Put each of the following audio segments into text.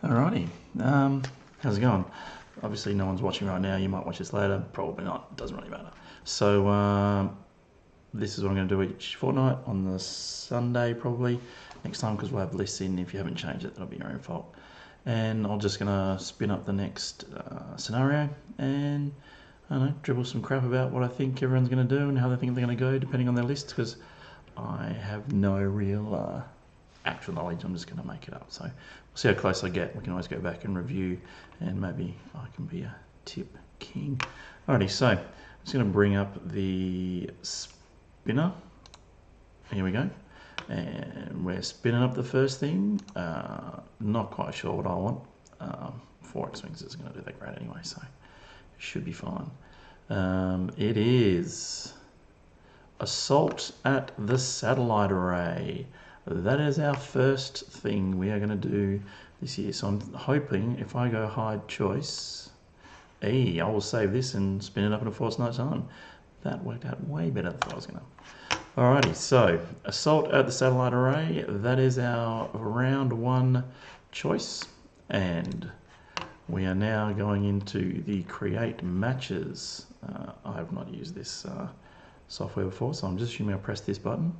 Alrighty, how's it going? Obviously no one's watching right now, you might watch this later, probably not, it doesn't really matter. So this is what I'm going to do each fortnight on the Sunday probably, next time, because we'll have lists in. If you haven't changed it, that'll be your own fault. And I'm just going to spin up the next scenario and, I don't know, dribble some crap about what I think everyone's going to do and how they think they're going to go depending on their list, because I have no real actual knowledge. I'm just going to make it up. So we'll see how close I get. We can always go back and review, and maybe I can be a tip king. Alrighty, so I'm just going to bring up the spinner. Here we go. And we're spinning up the first thing. Not quite sure what I want. 4x swings isn't going to do that great anyway, so it should be fine. It is Assault at the Satellite Array. That is our first thing we are going to do this year. So I'm hoping if I go hide choice, I will save this and spin it up in a fortnight's time. That worked out way better than I was going to. Alrighty, so Assault at the Satellite Array, that is our round one choice. And we are now going into the create matches. I have not used this software before, so I'm just assuming I press this button.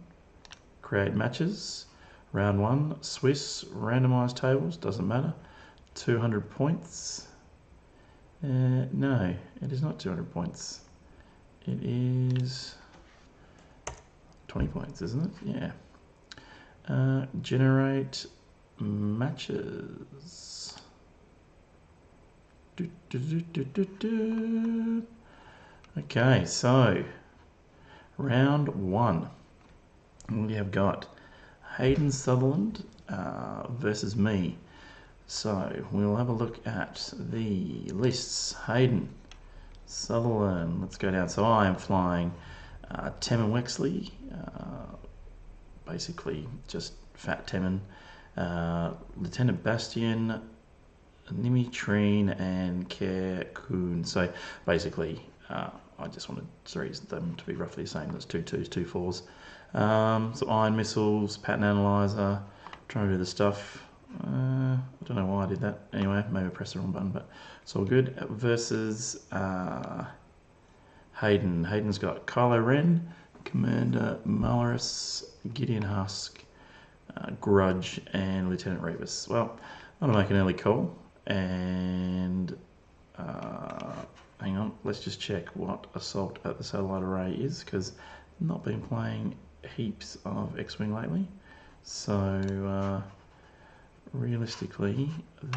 Create matches, round one, Swiss, randomized tables, doesn't matter, 200 points. No, it is not 200 points. It is 20 points, isn't it? Yeah. Generate matches. Okay, so round one. We have got Hayden Sutherland versus me. So we'll have a look at the lists. Hayden Sutherland, let's go down. So I am flying Temin Wexley, basically just Fat Temin, Lieutenant Bastian, Nimi Treen, and Care Kuhn. So basically, I just wanted them to be roughly the same. There's 2 2s, 2 4s. So iron missiles, pattern analyzer, trying to do the stuff. I don't know why I did that. Anyway, maybe I pressed the wrong button, but it's all good. Versus Hayden. Hayden's got Kylo Ren, Commander Malaris, Gideon Husk, Grudge, and Lieutenant Revis. Well, I'm going to make an early call, and hang on, let's just check what Assault at the Satellite Array is, because I've not been playing heaps of X-Wing lately. So realistically,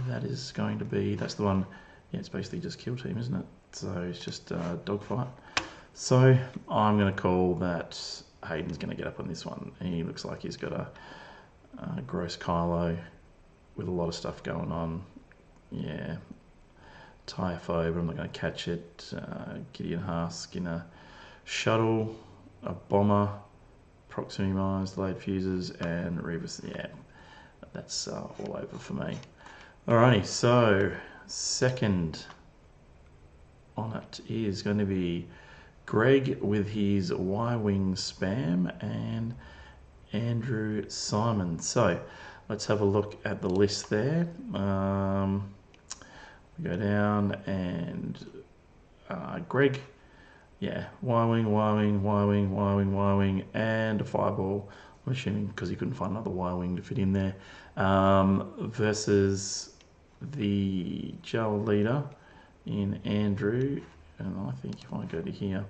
that is going to be, that's the one, yeah, it's basically just kill team, isn't it? So it's just dogfight. So I'm going to call that Hayden's going to get up on this one. He looks like he's got a gross Kylo with a lot of stuff going on. Yeah, Typhobe, I'm not going to catch it. Gideon Husk in a shuttle, a bomber, proximity mines, delayed fuses, and Revis. Yeah, that's all over for me. Alrighty, so second on it is going to be Greg with his Y-Wing spam and Andrew Simon. So let's have a look at the list there. We go down and Greg, yeah, Y-Wing, Y-Wing, Y-Wing, Y-Wing, Y-Wing, and a fireball. I'm assuming because he couldn't find another Y-Wing to fit in there. Versus the JAWA leader in Andrew. And I think if I go to here,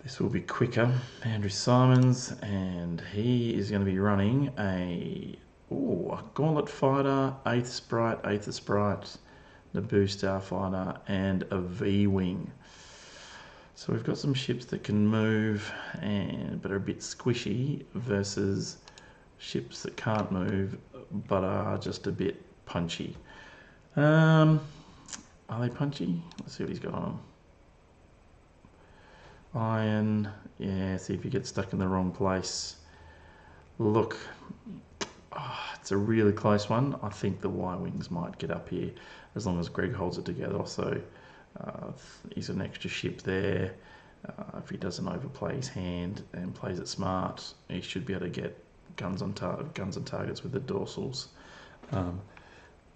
this will be quicker. Andrew Simons, and he is going to be running a Gauntlet Fighter, 8th Sprite, Naboo Starfighter, and a V-Wing. So we've got some ships that can move but are a bit squishy versus ships that can't move but are just a bit punchy. Are they punchy? Let's see what he's got on them. Iron, yeah, see if you get stuck in the wrong place. Look, it's a really close one. I think the Y-Wings might get up here as long as Greg holds it together. Also, he's an extra ship there. If he doesn't overplay his hand and plays it smart, he should be able to get guns on targets with the dorsals.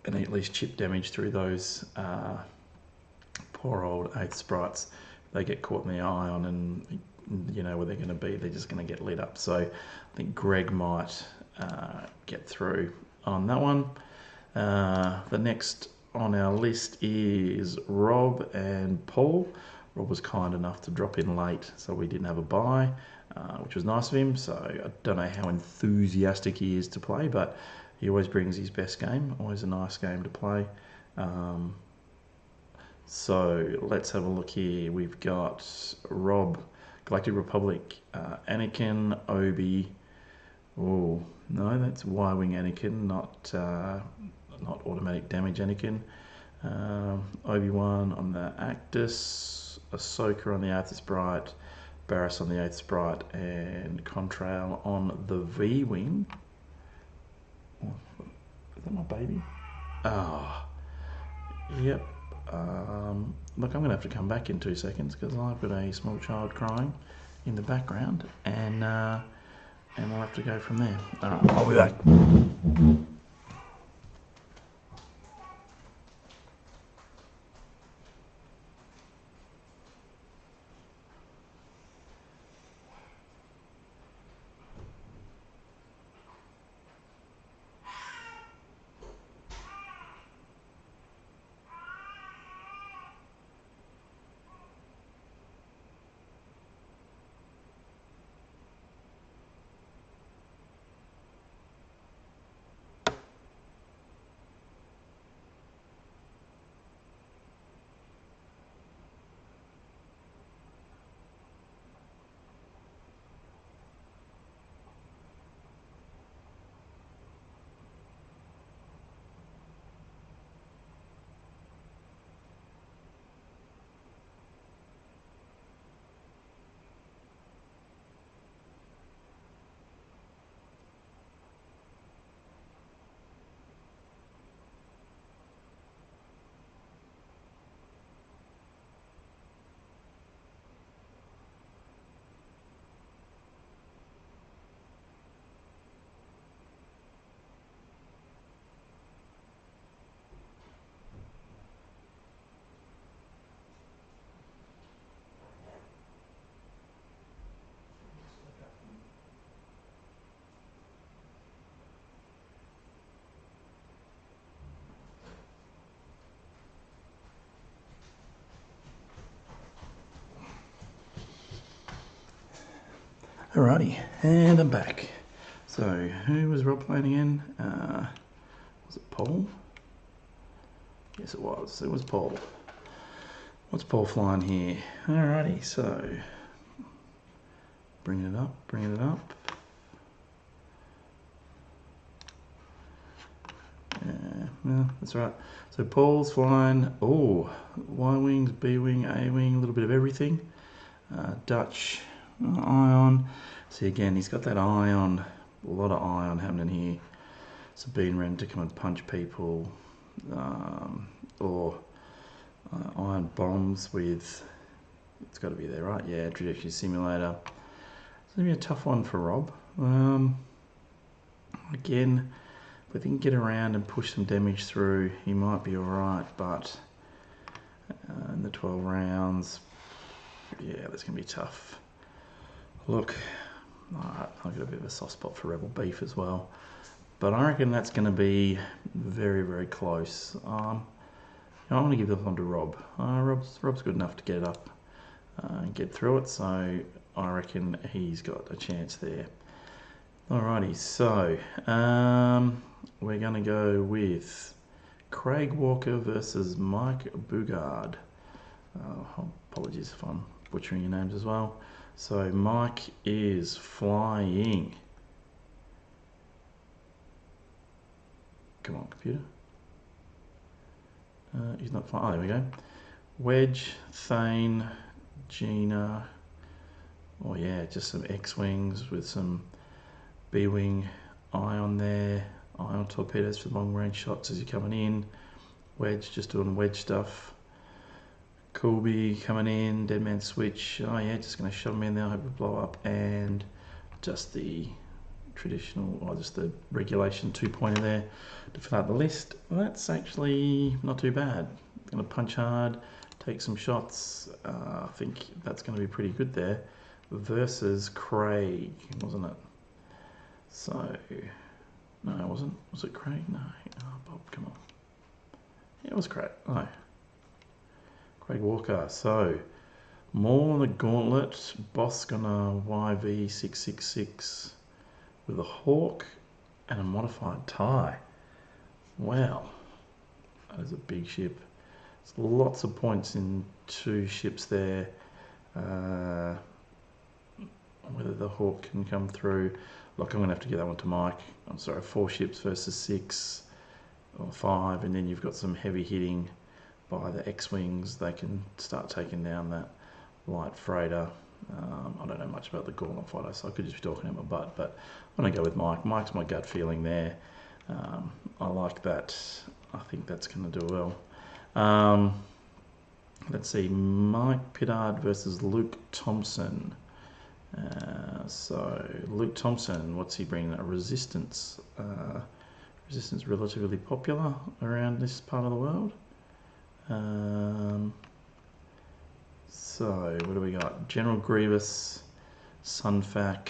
and at least chip damage through those poor old 8th sprites. They get caught in the ion, and you know where they're going to be. They're just going to get lit up. So I think Greg might get through on that one. The next on our list is Rob and Paul. Rob was kind enough to drop in late, so we didn't have a bye, which was nice of him. So I don't know how enthusiastic he is to play, but he always brings his best game. Always a nice game to play. So let's have a look here. We've got Rob, Galactic Republic, Anakin, Obi. Oh no, that's Y-wing Anakin, not automatic damage Anakin. Obi-Wan on the Actus, Ahsoka on the 8th Sprite, Barriss on the 8th Sprite, and Contrail on the V-wing. Oh, is that my baby? Ah, oh, yep. Look, I'm going to have to come back in 2 seconds because I've got a small child crying in the background, and we'll have to go from there. Alright, I'll be back. Alrighty, and I'm back. So, who was Rob playing again? Was it Paul? Yes, it was. It was Paul. What's Paul flying here? Alrighty, so bringing it up, bringing it up. Yeah, that's right. So Paul's flying, oh, Y-wings, B-wing, A-wing, a little bit of everything. Dutch, ion. See again, he's got that ion, a lot of ion happening here. Sabine Wren to come and punch people, or ion bombs with, it's got to be there, right? Yeah, trajectory simulator. It's going to be a tough one for Rob. Again, if we can get around and push some damage through, he might be alright, but in the 12 rounds, yeah, that's going to be tough. Look, I've got a bit of a soft spot for Rebel Beef as well, but I reckon that's going to be very, very close. I'm going to give this one to Rob. Rob's good enough to get it up and get through it, so I reckon he's got a chance there. Alrighty, so we're going to go with Craig Walker versus Mike Bugard. Apologies if I'm butchering your names as well. So Mike is flying. Come on, computer. He's not flying. Oh, there we go. Wedge, Thane, Gina. Oh yeah, just some X-wings with some B-wing ion there. Ion torpedoes for long range shots as you're coming in. Wedge just doing wedge stuff. Colby coming in, Deadman switch. Oh yeah, just going to shove them in there, hope it blow up. And just the traditional, or just the regulation 2-pointer there to fill out the list. Well, that's actually not too bad. Going to punch hard, take some shots. I think that's going to be pretty good there versus Craig, wasn't it? So, no, it wasn't. Was it Craig? No. Oh, Bob, come on. Yeah, it was Craig. No. Craig Walker. So, more on the gauntlet. Boss gonna YV666 with a Hawk and a modified tie. Wow. That is a big ship. There's lots of points in 2 ships there. Whether the Hawk can come through. Look, I'm going to have to give that one to Mike. I'm sorry, 4 ships versus 6 or 5, and then you've got some heavy hitting by the X-Wings. They can start taking down that light freighter. I don't know much about the Gauntlet fighter, so I could just be talking out my butt, but I'm going to go with Mike. Mike's my gut feeling there. I like that. I think that's going to do well. Let's see, Mike Pittard versus Luke Thompson. So Luke Thompson, what's he bringing? A resistance. Resistance relatively popular around this part of the world. So what do we got? General Grievous, Sunfac.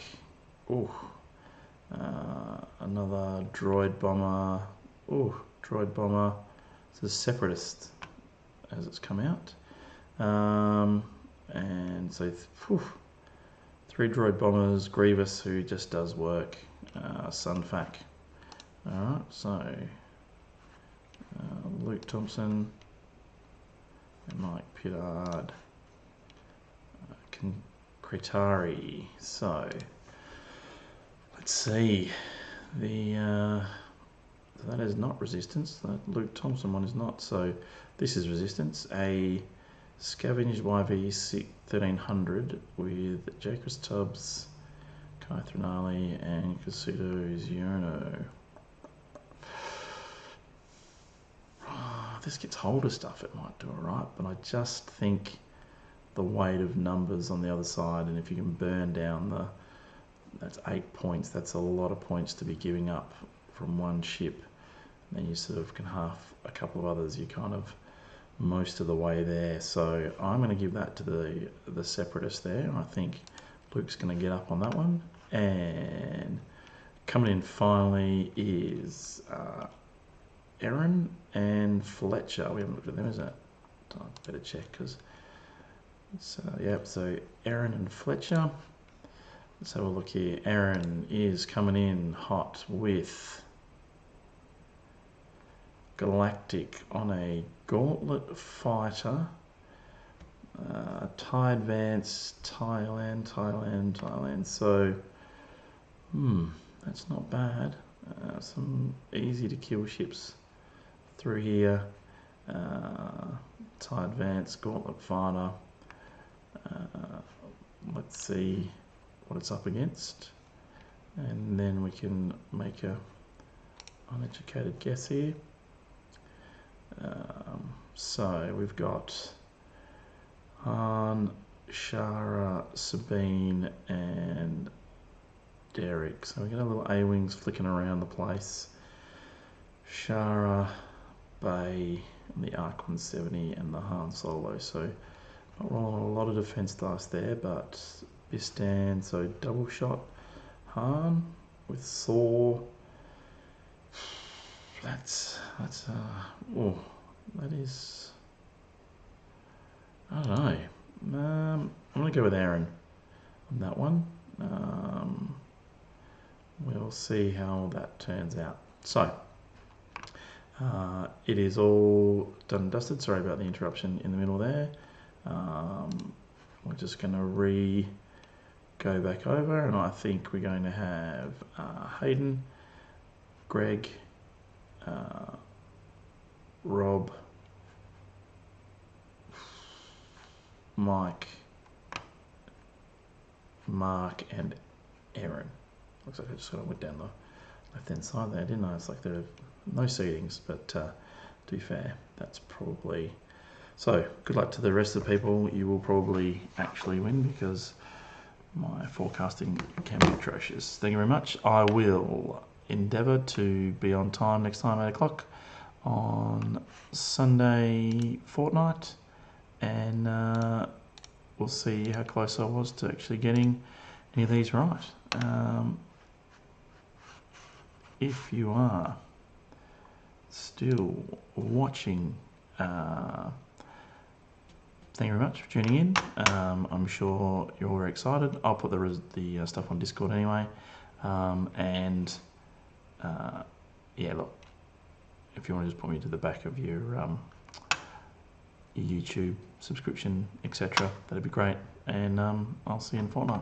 Another droid bomber. Droid bomber. It's a Separatist as it's come out. And so 3 droid bombers, Grievous, who just does work, Sunfac. Alright, so Luke Thompson and Mike Pittard, Kretari. So let's see. That is not resistance. That Luke Thompson one is not. So this is resistance. A Scavenged YV 1300 with Jacobs Tubbs, Kai Threnali, and Kasuto Ziono. This gets holder stuff, it might do alright, but I just think the weight of numbers on the other side, and if you can burn down that's 8 points, that's a lot of points to be giving up from one ship. And then you sort of can half a couple of others, you kind of most of the way there. So I'm going to give that to the Separatist there. I think Luke's going to get up on that one. And coming in finally is Aaron and Fletcher. We haven't looked at them, is that? I better check because it's yep. So Aaron and Fletcher. Let's have a look here. Aaron is coming in hot with Galactic on a Gauntlet fighter, TIE Advance, Thailand. So, that's not bad. Some easy to kill ships through here. TIE Advance, Gauntlet fighter. Let's see what it's up against, and then we can make a uneducated guess here. So we've got Han, Shara, Sabine, and Derek. So we get a little A-Wings flicking around the place. Shara, Bay, and the Arc 170, and the Han Solo. So not rolling a lot of defense dice there, but Bistan, so double shot Han with Thor. That is, I don't know. I'm going to go with Aaron on that one. We'll see how that turns out. So, it is all done and dusted. Sorry about the interruption in the middle there. We're just going to go back over, and I think we're going to have Hayden, Greg, Rob, Mike, Mark, and Aaron. Looks like I just went down the left-hand side there, didn't I? It's like there are no seatings, but to be fair, that's probably... So, good luck to the rest of the people. You will probably actually win because my forecasting can be atrocious. Thank you very much. I will endeavour to be on time next time, 8 o'clock on Sunday fortnight, and we'll see how close I was to actually getting any of these right. If you are still watching, thank you very much for tuning in. I'm sure you're all very excited. I'll put the stuff on Discord anyway. Yeah, look, if you want to just put me to the back of your YouTube subscription, etc., that'd be great. And I'll see you in a fortnight.